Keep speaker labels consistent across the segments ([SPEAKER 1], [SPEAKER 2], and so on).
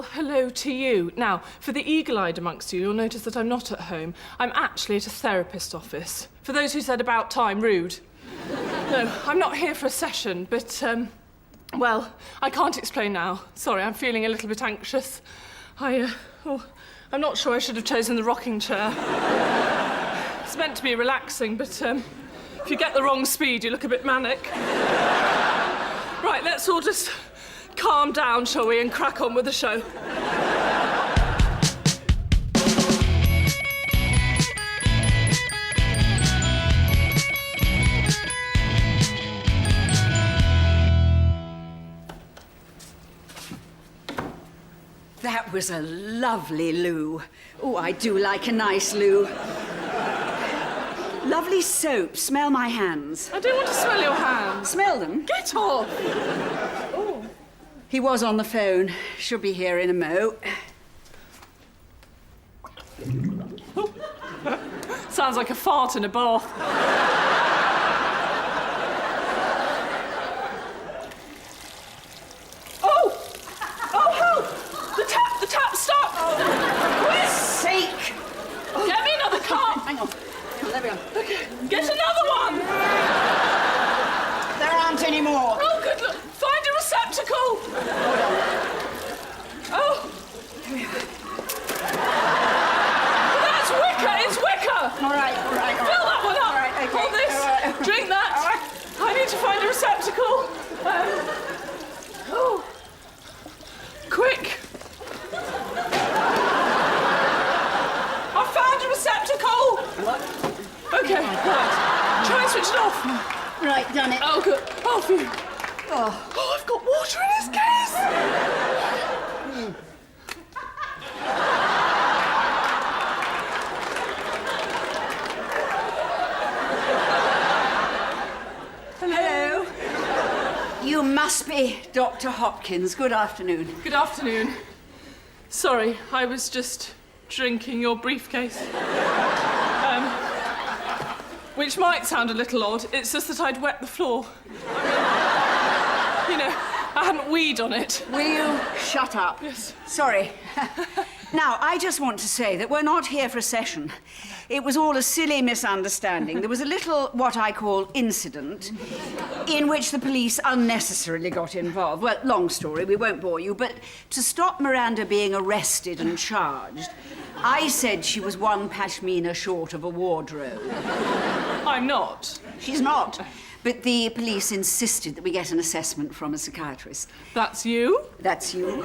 [SPEAKER 1] well, hello to you. Now, for the eagle-eyed amongst you, you'll notice that I'm not at home. I'm actually at a therapist's office. For those who said about time, rude. No, I'm not here for a session, but, well, I can't explain now. Sorry, I'm feeling a little bit anxious. I'm not sure I should have chosen the rocking chair. It's meant to be relaxing, but, if you get the wrong speed, you look a bit manic. Right, let's all just calm down, shall we, and crack on with the show.
[SPEAKER 2] That was a lovely loo. Oh, I do like a nice loo. Lovely soap. Smell my hands.
[SPEAKER 1] I don't want to smell your hands.
[SPEAKER 2] Smell them?
[SPEAKER 1] Get off!
[SPEAKER 2] Oh. He was on the phone. Should be here in a mo.
[SPEAKER 1] Oh. Sounds like a fart in a bath. The tap stopped!
[SPEAKER 2] Oh, for God's sake!
[SPEAKER 1] Oh. Get me another cup!
[SPEAKER 2] Hang on. There we are.
[SPEAKER 1] Okay. Get another one!
[SPEAKER 2] There aren't any more.
[SPEAKER 1] Oh, good look. Find a receptacle!
[SPEAKER 2] Hold on.
[SPEAKER 1] Oh!
[SPEAKER 2] Here we are.
[SPEAKER 1] That's wicker! It's wicker!
[SPEAKER 2] All right.
[SPEAKER 1] Fill that one up!
[SPEAKER 2] All right, okay.
[SPEAKER 1] Hold this.
[SPEAKER 2] All right.
[SPEAKER 1] Drink that.
[SPEAKER 2] All right.
[SPEAKER 1] I need to find a receptacle. Oh. Quick! I found a receptacle!
[SPEAKER 2] What?
[SPEAKER 1] Okay, right. Try and switch it off.
[SPEAKER 2] Right, done it.
[SPEAKER 1] Oh, good. Oh, phew.
[SPEAKER 2] Oh.
[SPEAKER 1] Oh, I've got water in his case!
[SPEAKER 2] Hello. You must be Dr. Hopkins. Good afternoon.
[SPEAKER 1] Good afternoon. Sorry, I was just drinking your briefcase. Which might sound a little odd. It's just that I'd wet the floor. You know, I hadn't weed on it.
[SPEAKER 2] Will you shut up?
[SPEAKER 1] Yes.
[SPEAKER 2] Sorry. Now, I just want to say that we're not here for a session. It was all a silly misunderstanding. There was a little, what I call, incident in which the police unnecessarily got involved. Well, long story, we won't bore you, but to stop Miranda being arrested and charged, I said she was one pashmina short of a wardrobe.
[SPEAKER 1] I'm not.
[SPEAKER 2] She's not. But the police insisted that we get an assessment from a psychiatrist.
[SPEAKER 1] That's you?
[SPEAKER 2] That's you.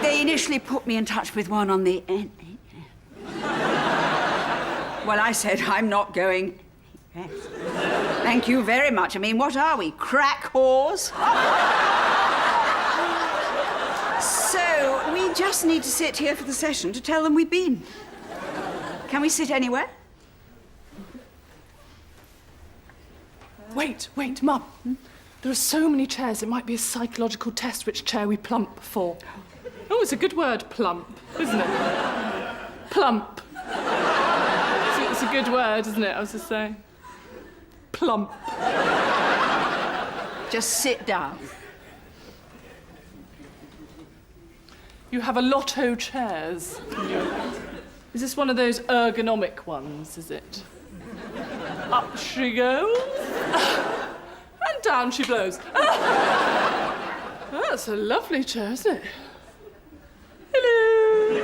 [SPEAKER 2] They initially put me in touch with one on the... Well, I said, I'm not going... Yes. Thank you very much. I mean, what are we, crack whores? So, we just need to sit here for the session to tell them we've been. Can we sit anywhere?
[SPEAKER 1] Wait, Mum. There are so many chairs, it might be a psychological test which chair we plump for. Oh, it's a good word, plump, isn't it? Plump. It's a good word, isn't it? I was just saying. Plump.
[SPEAKER 2] Just sit down.
[SPEAKER 1] You have a lotto chairs. Is this one of those ergonomic ones, is it? Up she goes. And down she blows. That's a lovely chair, isn't it? Hello.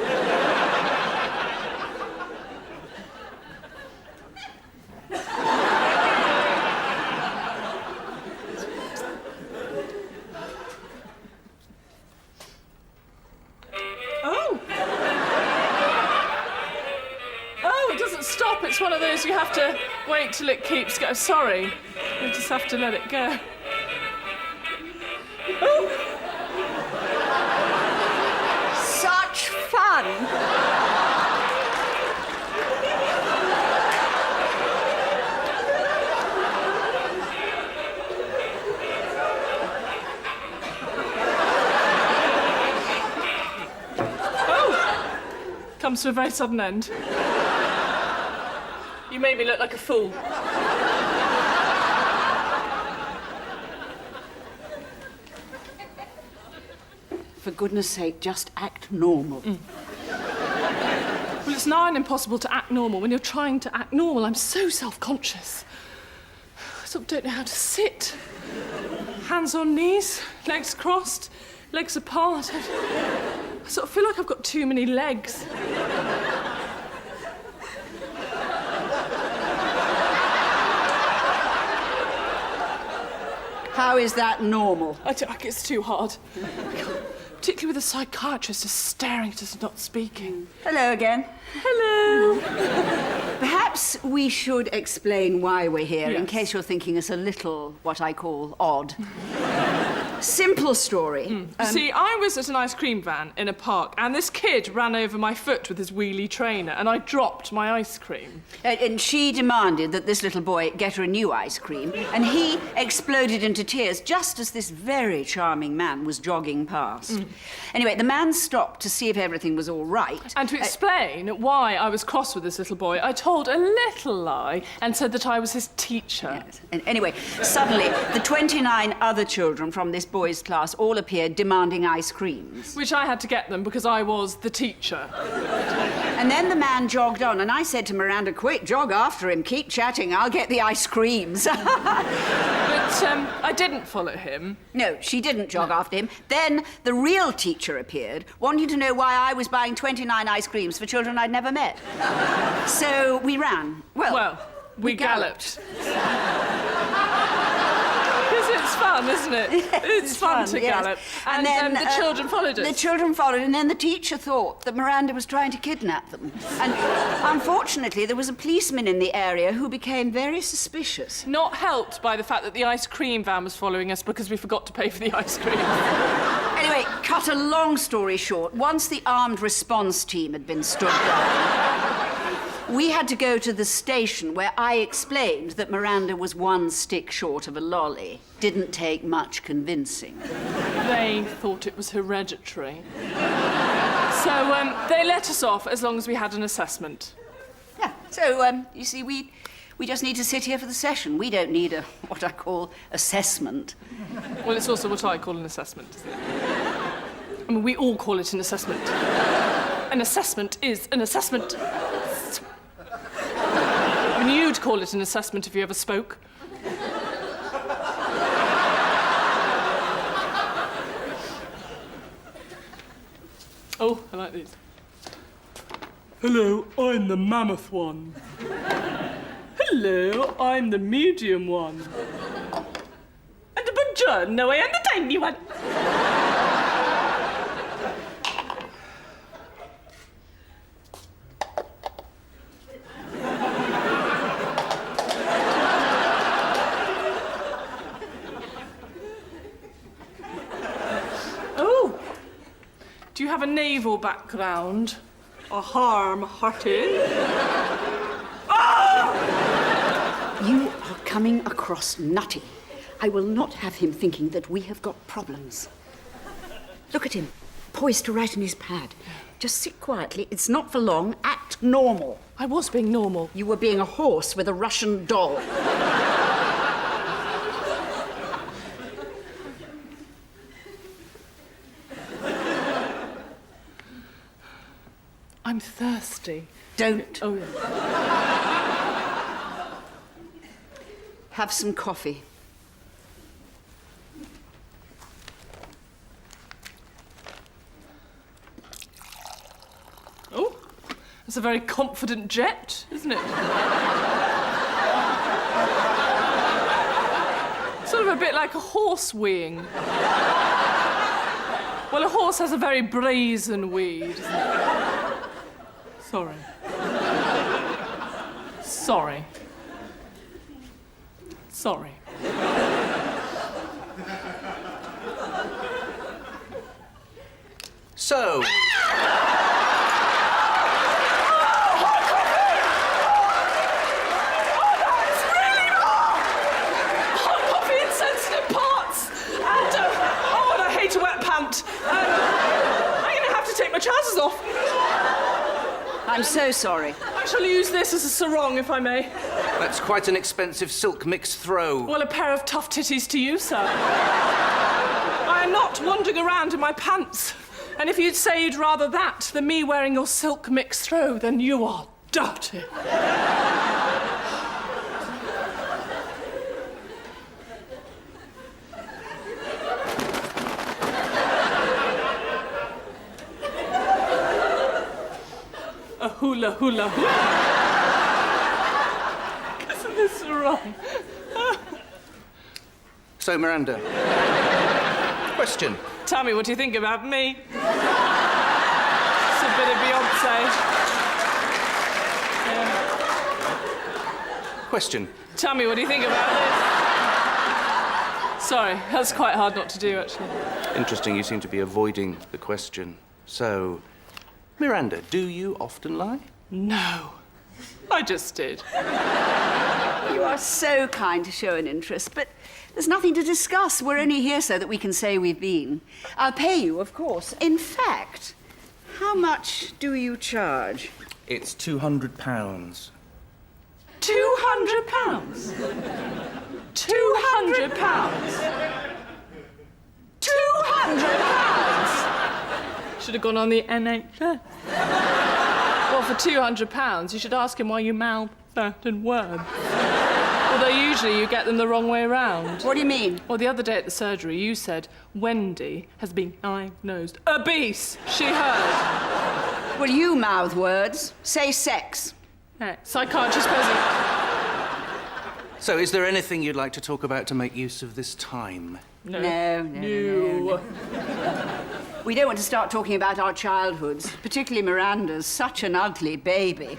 [SPEAKER 1] Oh, it doesn't stop. It's one of those you have to wait till it keeps going. Sorry. You just have to let it go. Oh!
[SPEAKER 2] Such fun!
[SPEAKER 1] Oh! Comes to a very sudden end. You made me look like a fool.
[SPEAKER 2] For goodness sake, just act normal.
[SPEAKER 1] Well, it's nigh on impossible to act normal when you're trying to act normal. I'm so self-conscious. I sort of don't know how to sit. Hands on knees, legs crossed, legs apart. I sort of feel like I've got too many legs.
[SPEAKER 2] How is that normal?
[SPEAKER 1] It's too hard. Particularly with a psychiatrist just staring at us and not speaking.
[SPEAKER 2] Hello again.
[SPEAKER 1] Hello.
[SPEAKER 2] Perhaps we should explain why we're here, in
[SPEAKER 1] Yes.
[SPEAKER 2] case you're thinking us a little, what I call, odd. Simple story.
[SPEAKER 1] See, I was at an ice cream van in a park, and this kid ran over my foot with his wheelie trainer, and I dropped my ice cream.
[SPEAKER 2] And she demanded that this little boy get her a new ice cream, and he exploded into tears just as this very charming man was jogging past. Anyway, the man stopped to see if everything was all right.
[SPEAKER 1] And to explain why I was cross with this little boy, I told a little lie and said that I was his teacher.
[SPEAKER 2] Yes. And anyway, suddenly, the 29 other children from this boys' class all appeared demanding ice creams.
[SPEAKER 1] Which I had to get them because I was the teacher.
[SPEAKER 2] And then the man jogged on, and I said to Miranda, quick, jog after him, keep chatting, I'll get the ice creams.
[SPEAKER 1] But I didn't follow him.
[SPEAKER 2] No, she didn't jog after him. Then the real teacher appeared, wanting to know why I was buying 29 ice creams for children I'd never met. So we ran.
[SPEAKER 1] Well, we galloped. It's fun, isn't it? It's fun to
[SPEAKER 2] yes.
[SPEAKER 1] gallop.
[SPEAKER 2] And then
[SPEAKER 1] the children followed us.
[SPEAKER 2] The children followed, and then the teacher thought that Miranda was trying to kidnap them. And unfortunately, there was a policeman in the area who became very suspicious.
[SPEAKER 1] Not helped by the fact that the ice cream van was following us because we forgot to pay for the ice cream.
[SPEAKER 2] Anyway, cut a long story short, once the armed response team had been stood down, we had to go to the station where I explained that Miranda was one stick short of a lolly. Didn't take much convincing.
[SPEAKER 1] They thought it was hereditary. So they let us off as long as we had an assessment.
[SPEAKER 2] Yeah, so, you see, we just need to sit here for the session. We don't need a, what I call, assessment.
[SPEAKER 1] Well, it's also what I call an assessment, isn't it? I mean, we all call it an assessment. An assessment is an assessment. I mean, you'd call it an assessment if you ever spoke. Oh, I like these. Hello, I'm the mammoth one. Hello, I'm the medium one. And buongiorno, I am the tiny one. Oh, do you have a naval background? A harm-hearted?
[SPEAKER 2] You are coming across nutty. I will not have him thinking that we have got problems. Look at him, poised to write in his pad. Just sit quietly. It's not for long. Act normal.
[SPEAKER 1] I was being normal.
[SPEAKER 2] You were being a horse with a Russian doll.
[SPEAKER 1] I'm thirsty.
[SPEAKER 2] Don't.
[SPEAKER 1] Oh, yeah.
[SPEAKER 2] Have some coffee.
[SPEAKER 1] Oh, that's a very confident jet, isn't it? Sort of a bit like a horse weeing. Well, a horse has a very brazen wee, doesn't it? Sorry. Sorry. Sorry.
[SPEAKER 3] So...
[SPEAKER 1] I'm going to have to take my trousers off.
[SPEAKER 2] I'm so sorry.
[SPEAKER 1] I shall use this as a sarong, if I may.
[SPEAKER 3] That's quite an expensive silk mixed throw.
[SPEAKER 1] Well, a pair of tough titties to you, sir. I am not wandering around in my pants. And if you'd say you'd rather that than me wearing your silk mixed throw, then you are dirty. A hula hula hula. Isn't this wrong?
[SPEAKER 3] So, Miranda. Question.
[SPEAKER 1] Tell me, what do you think about me? It's a bit of Beyonce. Yeah.
[SPEAKER 3] Question.
[SPEAKER 1] Tell me, what do you think about this? Sorry, that's quite hard not to do, actually.
[SPEAKER 3] Interesting, you seem to be avoiding the question. So, Miranda, do you often lie?
[SPEAKER 1] No. I just did.
[SPEAKER 2] You are so kind to show an interest, but there's nothing to discuss. We're only here so that we can say we've been. I'll pay you, of course. In fact, how much do you charge?
[SPEAKER 3] It's £200.
[SPEAKER 1] £200? £200? £200? Should have gone on the NHS. Well, for £200, you should ask him why you mouth certain words. Although usually you get them the wrong way around.
[SPEAKER 2] What do you mean?
[SPEAKER 1] Well, the other day at the surgery, you said, Wendy has been diagnosed obese. She heard.
[SPEAKER 2] Well, you mouth words. Say sex.
[SPEAKER 1] Psychiatrist present.
[SPEAKER 3] So, is there anything you'd like to talk about to make use of this time?
[SPEAKER 2] No. We don't want to start talking about our childhoods, particularly Miranda's. Such an ugly baby.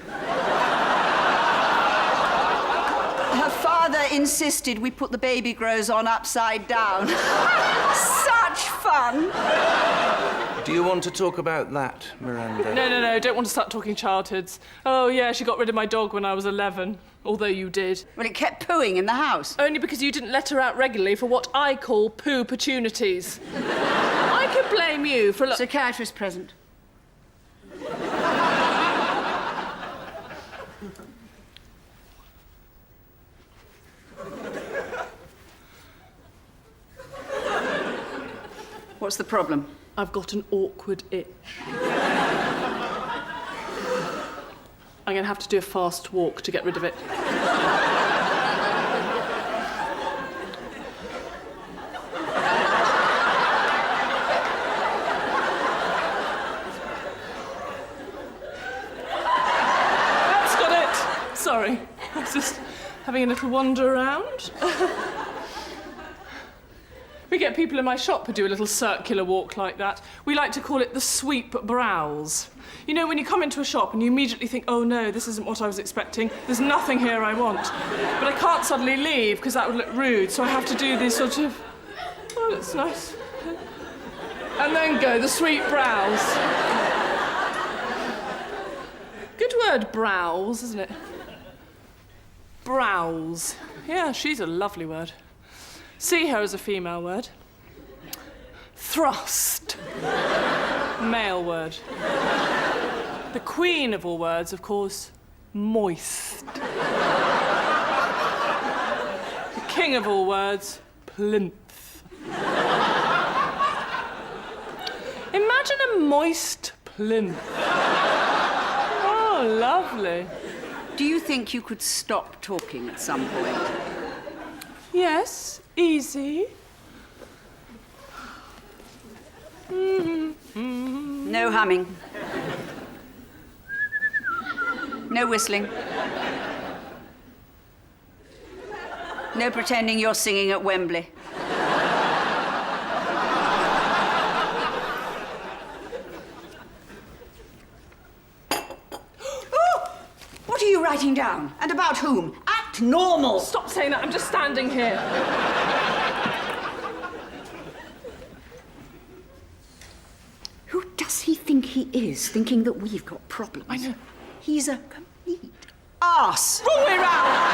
[SPEAKER 2] Her father insisted we put the baby grows on upside down. Such fun!
[SPEAKER 3] Do you want to talk about that, Miranda?
[SPEAKER 1] No, don't want to start talking childhoods. Oh, yeah, she got rid of my dog when I was 11, although you did.
[SPEAKER 2] Well, it kept pooing in the house.
[SPEAKER 1] Only because you didn't let her out regularly for what I call poo opportunities. I could blame you for...
[SPEAKER 2] Psychiatrist present. What's the problem?
[SPEAKER 1] I've got an awkward itch. I'm going to have to do a fast walk to get rid of it. That's got it. Sorry. I was just having a little wander around. We get people in my shop who do a little circular walk like that. We like to call it the sweep browse. You know, when you come into a shop and you immediately think, oh no, this isn't what I was expecting, there's nothing here I want. But I can't suddenly leave because that would look rude, so I have to do this sort of, oh, that's nice. And then go, the sweep browse. Good word, browse, isn't it? Browse. Yeah, she's a lovely word. See her as a female word. Thrust. Male word. The queen of all words, of course, moist. The king of all words, plinth. Imagine a moist plinth. Oh, lovely.
[SPEAKER 2] Do you think you could stop talking at some point?
[SPEAKER 1] Yes, easy.
[SPEAKER 2] No humming. No whistling. No pretending you're singing at Wembley. What are you writing down? And about whom? Act normal!
[SPEAKER 1] Stop saying that, I'm just standing here.
[SPEAKER 2] Who does he think he is, thinking that we've got problems?
[SPEAKER 1] I know.
[SPEAKER 2] He's a complete arse.
[SPEAKER 1] Wrong way round!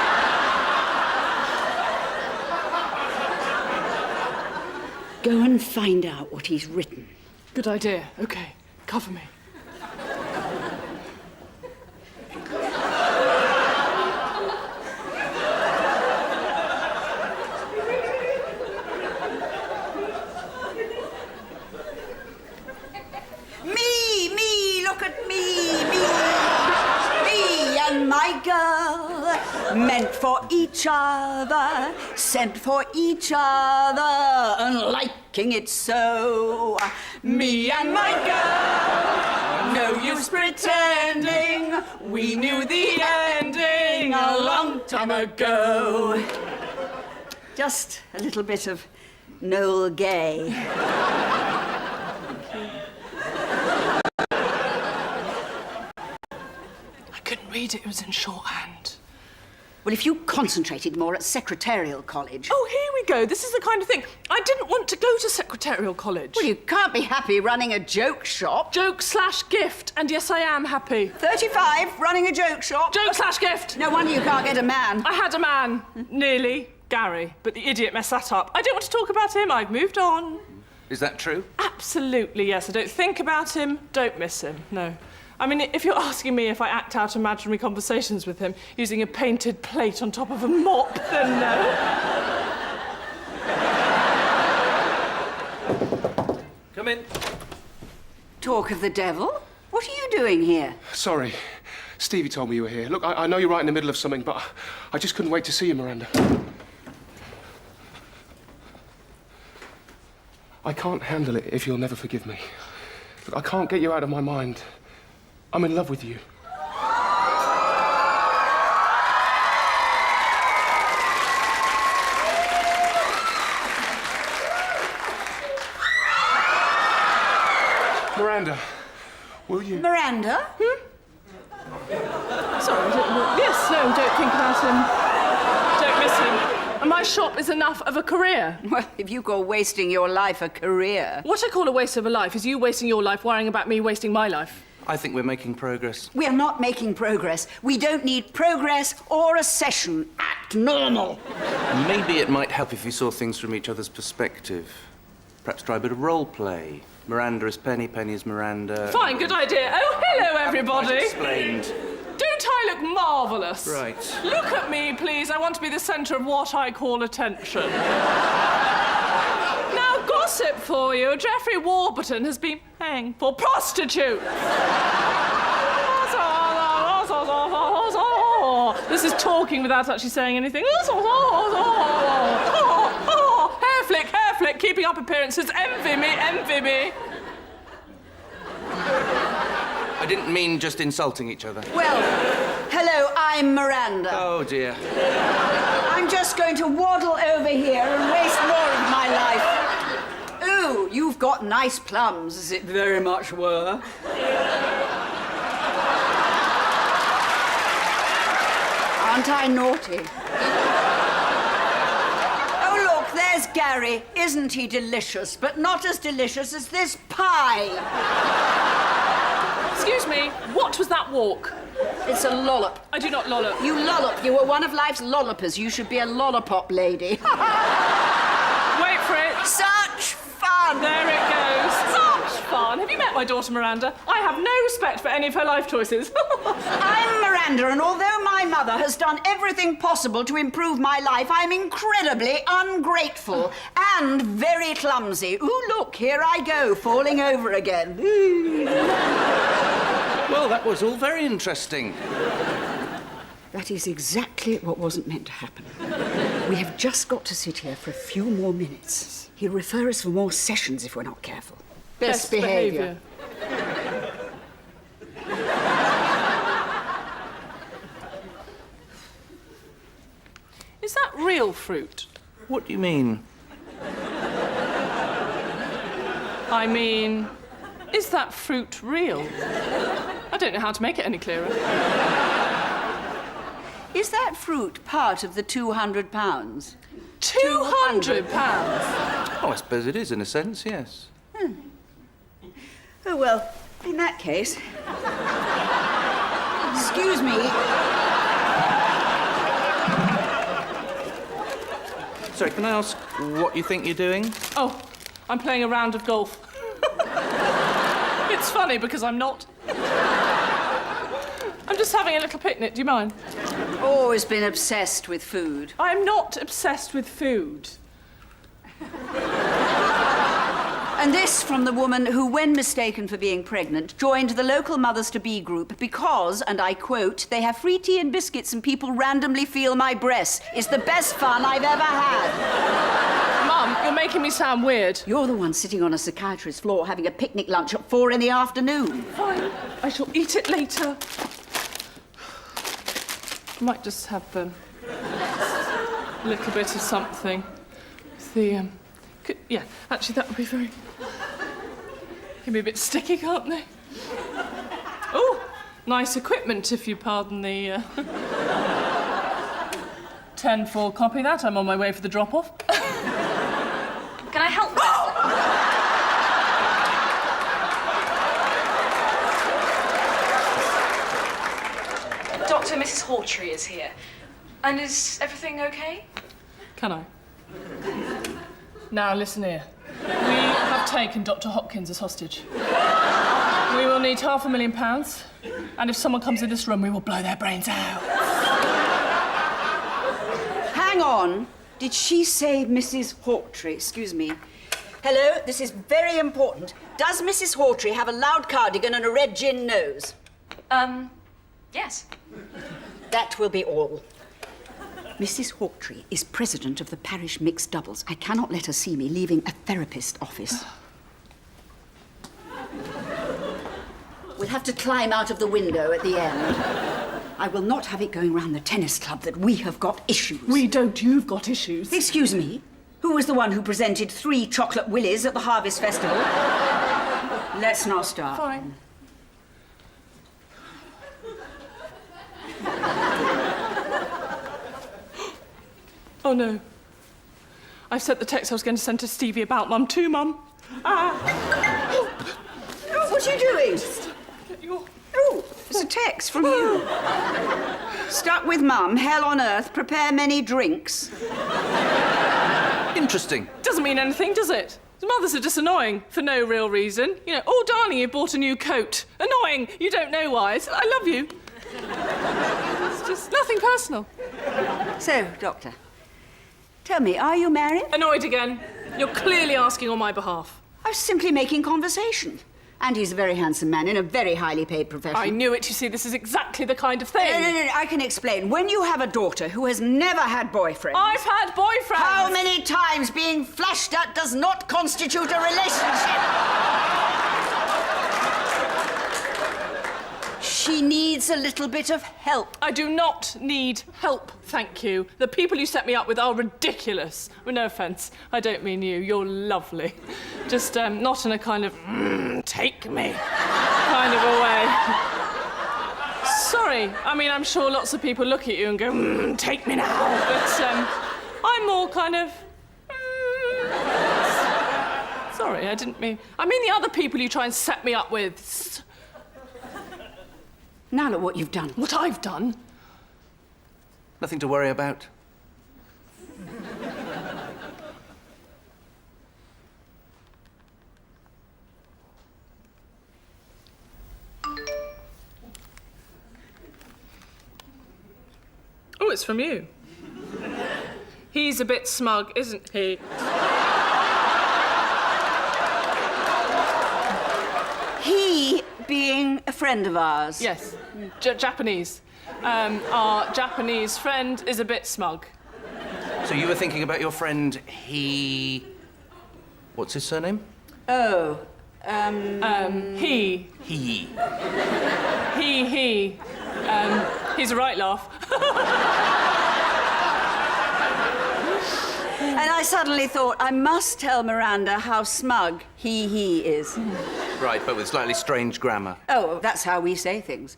[SPEAKER 2] Go and find out what he's written.
[SPEAKER 1] Good idea. Okay, cover me.
[SPEAKER 2] Meant for each other, sent for each other, and liking it so. Me and my girl, no use pretending, we knew the ending a long time ago. Just a little bit of Noel Gay.
[SPEAKER 1] I couldn't read it was in shorthand.
[SPEAKER 2] Well, if you concentrated more at secretarial college...
[SPEAKER 1] Oh, here we go. This is the kind of thing. I didn't want to go to secretarial college.
[SPEAKER 2] Well, you can't be happy running a joke shop.
[SPEAKER 1] Joke/gift. And yes, I am happy.
[SPEAKER 2] 35, running a joke shop.
[SPEAKER 1] Joke/gift.
[SPEAKER 2] No wonder you can't get a man.
[SPEAKER 1] I had a man. Nearly. Gary. But the idiot messed that up. I don't want to talk about him. I've moved on.
[SPEAKER 3] Is that true?
[SPEAKER 1] Absolutely, yes. I don't think about him. Don't miss him. No. I mean, if you're asking me if I act out imaginary conversations with him using a painted plate on top of a mop, then no.
[SPEAKER 3] Come in.
[SPEAKER 2] Talk of the devil? What are you doing here?
[SPEAKER 4] Sorry. Stevie told me you were here. Look, I know you're right in the middle of something, but I just couldn't wait to see you, Miranda. I can't handle it if you'll never forgive me. Look, I can't get you out of my mind. I'm in love with you. Miranda, will you?
[SPEAKER 2] Miranda?
[SPEAKER 1] Sorry, yes, no, don't think about him. Don't miss him. And my shop is enough of a career.
[SPEAKER 2] Well, if you call wasting your life a career...
[SPEAKER 1] What I call a waste of a life is you wasting your life worrying about me wasting my life.
[SPEAKER 3] I think we're making progress.
[SPEAKER 2] We are not making progress. We don't need progress or a session. Act normal.
[SPEAKER 3] Maybe it might help if you saw things from each other's perspective. Perhaps try a bit of role play. Miranda is Penny, Penny is Miranda.
[SPEAKER 1] Fine, good idea. Oh, hello, everybody.
[SPEAKER 3] Quite explained.
[SPEAKER 1] Don't I look marvellous?
[SPEAKER 3] Right.
[SPEAKER 1] Look at me, please. I want to be the centre of what I call attention. Now, gossip for you. Geoffrey Warburton has been paying for prostitutes. This is talking without actually saying anything. Hair flick, keeping up appearances. Envy me.
[SPEAKER 3] I didn't mean just insulting each other.
[SPEAKER 2] Well, hello, I'm Miranda.
[SPEAKER 3] Oh, dear.
[SPEAKER 2] I'm just going to waddle over here and waste more of my life. Ooh, you've got nice plums, as it very much were. Aren't I naughty? Oh, look, there's Gary. Isn't he delicious? But not as delicious as this pie.
[SPEAKER 1] Excuse me, what was that walk?
[SPEAKER 2] It's a lollop.
[SPEAKER 1] I do not lollop.
[SPEAKER 2] You lollop. You were one of life's lollopers. You should be a lollipop lady.
[SPEAKER 1] Wait for it.
[SPEAKER 2] Such fun!
[SPEAKER 1] There it goes. Such fun. Have you met my daughter Miranda? I have no respect for any of her life choices.
[SPEAKER 2] I'm Miranda, and although my mother has done everything possible to improve my life, I'm incredibly ungrateful and very clumsy. Ooh, look, here I go, falling over again.
[SPEAKER 3] Well, that was all very interesting.
[SPEAKER 2] That is exactly what wasn't meant to happen. We have just got to sit here for a few more minutes. He'll refer us for more sessions if we're not careful. Best behaviour.
[SPEAKER 1] Is that real fruit?
[SPEAKER 3] What do you mean?
[SPEAKER 1] I mean, is that fruit real? I don't know how to make it any clearer.
[SPEAKER 2] Is that fruit part of the £200?
[SPEAKER 1] £200?
[SPEAKER 3] Oh, I suppose it is, in a sense, yes.
[SPEAKER 2] Oh, well, in that case... Excuse me.
[SPEAKER 3] Sorry, can I ask what you think you're doing?
[SPEAKER 1] Oh, I'm playing a round of golf. It's funny because I'm not. I'm just having a little picnic, do you mind?
[SPEAKER 2] Always been obsessed with food.
[SPEAKER 1] I'm not obsessed with food.
[SPEAKER 2] And this from the woman who, when mistaken for being pregnant, joined the local mothers-to-be group because, and I quote, they have free tea and biscuits and people randomly feel my breasts. It's the best fun I've ever had.
[SPEAKER 1] Mum, you're making me sound weird.
[SPEAKER 2] You're the one sitting on a psychiatrist's floor having a picnic lunch at 4 in the afternoon.
[SPEAKER 1] Fine. I shall eat it later. I might just have a little bit of something. The, yeah, actually, that would be very... Can be a bit sticky, can't they? Oh, nice equipment, if you pardon the... 10-4, copy that. I'm on my way for the drop-off.
[SPEAKER 5] Can I help? Dr. Mrs. Hawtrey is here. And is everything okay?
[SPEAKER 1] Can I? Now, listen here. We have taken Dr. Hopkins as hostage. We will need £500,000, and if someone comes in this room, we will blow their brains out.
[SPEAKER 2] Hang on. Did she say Mrs. Hawtrey? Excuse me. Hello, this is very important. Does Mrs. Hawtrey have a loud cardigan and a red gin nose?
[SPEAKER 5] Yes.
[SPEAKER 2] That will be all. Mrs. Hawtrey is president of the parish mixed doubles. I cannot let her see me leaving a therapist office. We'll have to climb out of the window at the end. I will not have it going round the tennis club that we have got issues.
[SPEAKER 1] We don't, you've got issues.
[SPEAKER 2] Excuse me? Who was the one who presented 3 chocolate willies at the Harvest Festival? Let's not start.
[SPEAKER 1] Fine. Oh, no. I've sent the text I was going to send to Stevie about Mum too, Mum.
[SPEAKER 2] What are you doing?
[SPEAKER 1] Get your...
[SPEAKER 2] Oh, it's a text from you. Stuck with Mum, hell on earth, prepare many drinks.
[SPEAKER 3] Interesting.
[SPEAKER 1] Doesn't mean anything, does it? Mothers are just annoying for no real reason. You know, oh, darling, you bought a new coat. Annoying. You don't know why. I love you. It's just nothing personal.
[SPEAKER 2] So, Doctor, tell me, are you married?
[SPEAKER 1] Annoyed again. You're clearly asking on my behalf.
[SPEAKER 2] I was simply making conversation. And he's a very handsome man in a very highly paid profession.
[SPEAKER 1] I knew it. You see, this is exactly the kind of thing.
[SPEAKER 2] No, I can explain. When you have a daughter who has never had boyfriends...
[SPEAKER 1] I've had boyfriends!
[SPEAKER 2] How many times being flashed at does not constitute a relationship? She needs a little bit of help.
[SPEAKER 1] I do not need help, thank you. The people you set me up with are ridiculous. With no offence, I don't mean you. You're lovely. Just not in a kind of, take me kind of a way. Sorry, I mean, I'm sure lots of people look at you and go, take me now. But I'm more kind of, sorry, I didn't mean... I mean the other people you try and set me up with.
[SPEAKER 2] Now look what you've done.
[SPEAKER 1] What I've done?
[SPEAKER 3] Nothing to worry about.
[SPEAKER 1] Oh, it's from you. He's a bit smug, isn't he?
[SPEAKER 2] He being a friend of ours.
[SPEAKER 1] Yes, Japanese. Our Japanese friend is a bit smug.
[SPEAKER 3] So you were thinking about your friend, he... What's his surname?
[SPEAKER 2] Oh,
[SPEAKER 1] He.
[SPEAKER 3] He.
[SPEAKER 1] He. He's a right laugh.
[SPEAKER 2] And I suddenly thought, I must tell Miranda how smug he is.
[SPEAKER 3] Right, but with slightly strange grammar.
[SPEAKER 2] Oh, that's how we say things.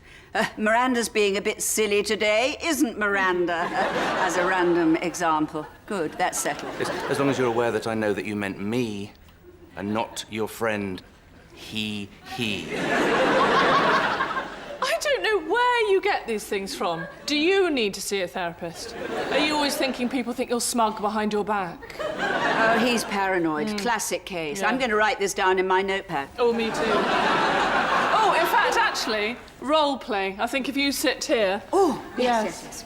[SPEAKER 2] Miranda's being a bit silly today, isn't Miranda? As a random example. Good, that's settled.
[SPEAKER 3] Yes, as long as you're aware that I know that you meant me and not your friend, he.
[SPEAKER 1] I don't know where you get these things from. Do you need to see a therapist? Are you always thinking people think you're smug behind your back?
[SPEAKER 2] Oh, he's paranoid. Classic case.
[SPEAKER 1] Yeah.
[SPEAKER 2] I'm going to write this down in my notepad.
[SPEAKER 1] Oh, me too. Oh, in fact, actually, Roleplay. I think if you sit here...
[SPEAKER 2] Oh,
[SPEAKER 1] Yes.
[SPEAKER 2] yes.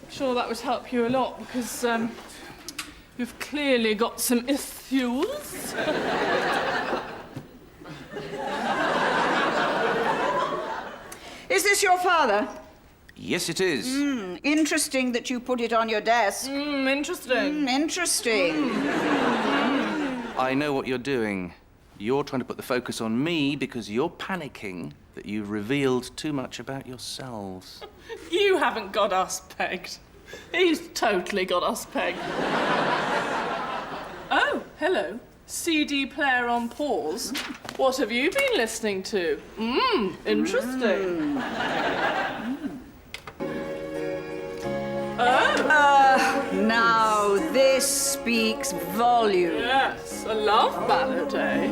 [SPEAKER 1] I'm sure that would help you a lot, because You've clearly got some issues.
[SPEAKER 2] Is this your father?
[SPEAKER 3] Yes, it is.
[SPEAKER 2] Interesting that you put it on your desk.
[SPEAKER 1] Interesting.
[SPEAKER 2] Interesting.
[SPEAKER 3] I know what you're doing. You're trying to put the focus on me because you're panicking that you've revealed too much about yourselves.
[SPEAKER 1] You haven't got us pegged. He's totally got us pegged. Oh, hello. CD player on pause. What have you been listening to? Interesting. Oh.
[SPEAKER 2] Now this speaks volumes.
[SPEAKER 1] Yes, a love ballad, eh?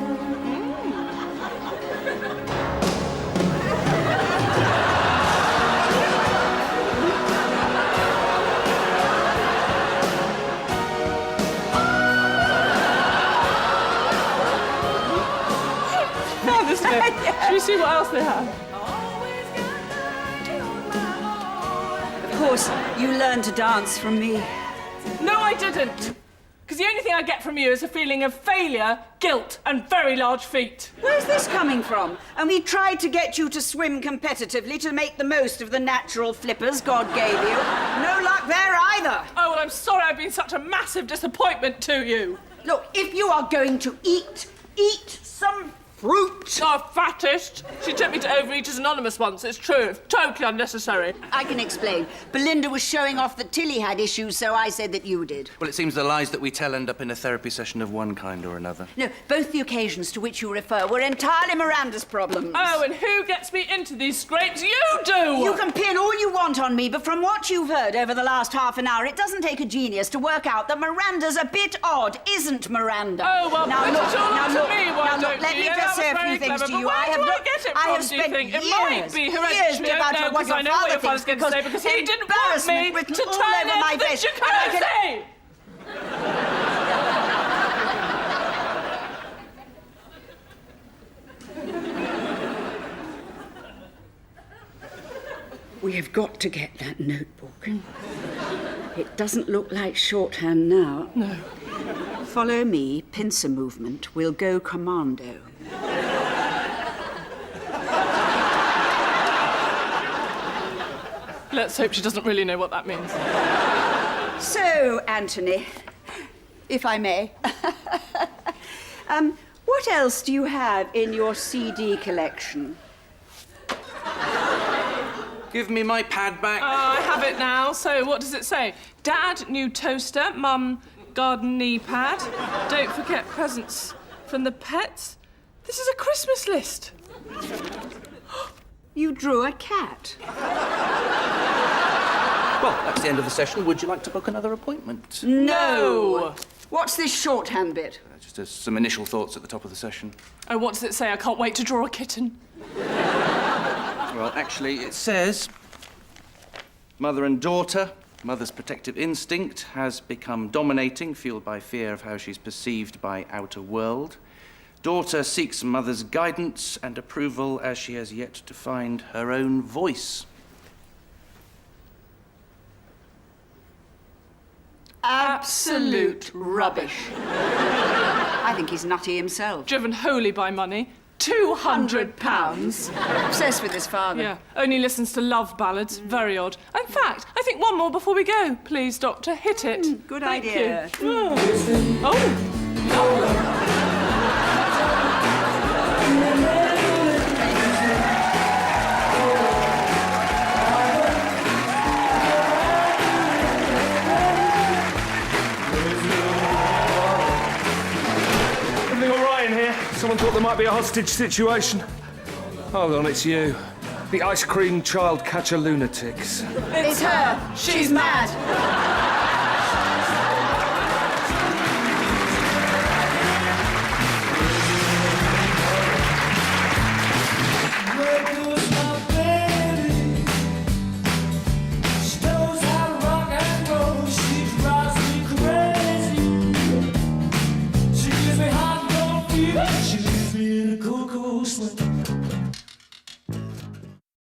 [SPEAKER 1] Now this bit. Should we see what else they have?
[SPEAKER 2] Of course, you learned to dance from me.
[SPEAKER 1] No, I didn't. Because the only thing I get from you is a feeling of failure, guilt, and very large feet.
[SPEAKER 2] Where's this coming from? And we tried to get you to swim competitively to make the most of the natural flippers God gave you. No luck there either.
[SPEAKER 1] Oh, well, I'm sorry I've been such a massive disappointment to you.
[SPEAKER 2] Look, if you are going to eat some fruit.
[SPEAKER 1] Oh, fattest. She took me to Overeaters Anonymous once. It's true. It's totally unnecessary.
[SPEAKER 2] I can explain. Belinda was showing off that Tilly had issues, so I said that you did.
[SPEAKER 3] Well, it seems the lies that we tell end up in a therapy session of one kind or another.
[SPEAKER 2] No, both the occasions to which you refer were entirely Miranda's problems.
[SPEAKER 1] Oh, and who gets me into these scrapes? You do!
[SPEAKER 2] You can pin all you want on me, but from what you've heard over the last half an hour, it doesn't take a genius to work out that Miranda's a bit odd, isn't Miranda?
[SPEAKER 1] Oh, well,
[SPEAKER 2] now
[SPEAKER 1] put
[SPEAKER 2] look,
[SPEAKER 1] it all
[SPEAKER 2] now
[SPEAKER 1] on
[SPEAKER 2] look,
[SPEAKER 1] to me, why
[SPEAKER 2] now look,
[SPEAKER 1] don't
[SPEAKER 2] let
[SPEAKER 1] you?
[SPEAKER 2] me
[SPEAKER 1] Yeah,
[SPEAKER 2] just say a
[SPEAKER 1] that was
[SPEAKER 2] few
[SPEAKER 1] very
[SPEAKER 2] things
[SPEAKER 1] clever,
[SPEAKER 2] to
[SPEAKER 1] but
[SPEAKER 2] you.
[SPEAKER 1] where do I get it
[SPEAKER 2] I
[SPEAKER 1] from,
[SPEAKER 2] have
[SPEAKER 1] do you
[SPEAKER 2] spent
[SPEAKER 1] think?
[SPEAKER 2] years,
[SPEAKER 1] It might be
[SPEAKER 2] years
[SPEAKER 1] hereditary.
[SPEAKER 2] about
[SPEAKER 1] No,
[SPEAKER 2] what
[SPEAKER 1] because
[SPEAKER 2] your
[SPEAKER 1] I know what
[SPEAKER 2] father
[SPEAKER 1] your father's
[SPEAKER 2] thinks,
[SPEAKER 1] going to say, because he didn't want me
[SPEAKER 2] embarrassment written
[SPEAKER 1] to
[SPEAKER 2] all
[SPEAKER 1] turn
[SPEAKER 2] over my
[SPEAKER 1] anything
[SPEAKER 2] face.
[SPEAKER 1] you
[SPEAKER 2] And I
[SPEAKER 1] can't say!
[SPEAKER 2] We have got to get that notebook. It doesn't look like shorthand now.
[SPEAKER 1] No.
[SPEAKER 2] Follow me, pincer movement. We'll go commando.
[SPEAKER 1] Let's hope she doesn't really know what that means.
[SPEAKER 2] So, Anthony, if I may, what else do you have in your CD collection?
[SPEAKER 3] Give me my pad back.
[SPEAKER 1] I have it now. So what does it say? Dad, new toaster. Mum, garden knee pad. Don't forget presents from the pets. This is a Christmas list.
[SPEAKER 2] You drew a cat.
[SPEAKER 3] Well, that's the end of the session. Would you like to book another appointment?
[SPEAKER 2] No. What's this shorthand bit?
[SPEAKER 3] Just some initial thoughts at the top of the session.
[SPEAKER 1] Oh, what does it say? I can't wait to draw a kitten.
[SPEAKER 3] Well, actually, it says mother and daughter. Mother's protective instinct has become dominating, fueled by fear of how she's perceived by outer world. Daughter seeks mother's guidance and approval as she has yet to find her own voice.
[SPEAKER 2] Absolute rubbish. I think he's nutty himself.
[SPEAKER 1] Driven wholly by money. £200.
[SPEAKER 2] Obsessed with his father.
[SPEAKER 1] Yeah, only listens to love ballads. Very odd. In fact, I think one more before we go. Please, Doctor, hit it.
[SPEAKER 2] Good
[SPEAKER 1] Thank
[SPEAKER 2] idea.
[SPEAKER 1] You. Oh.
[SPEAKER 6] Everything all right in here? Someone thought there might be a hostage situation. Hold on, it's you. The ice cream child catcher lunatics.
[SPEAKER 2] It's her. She's mad.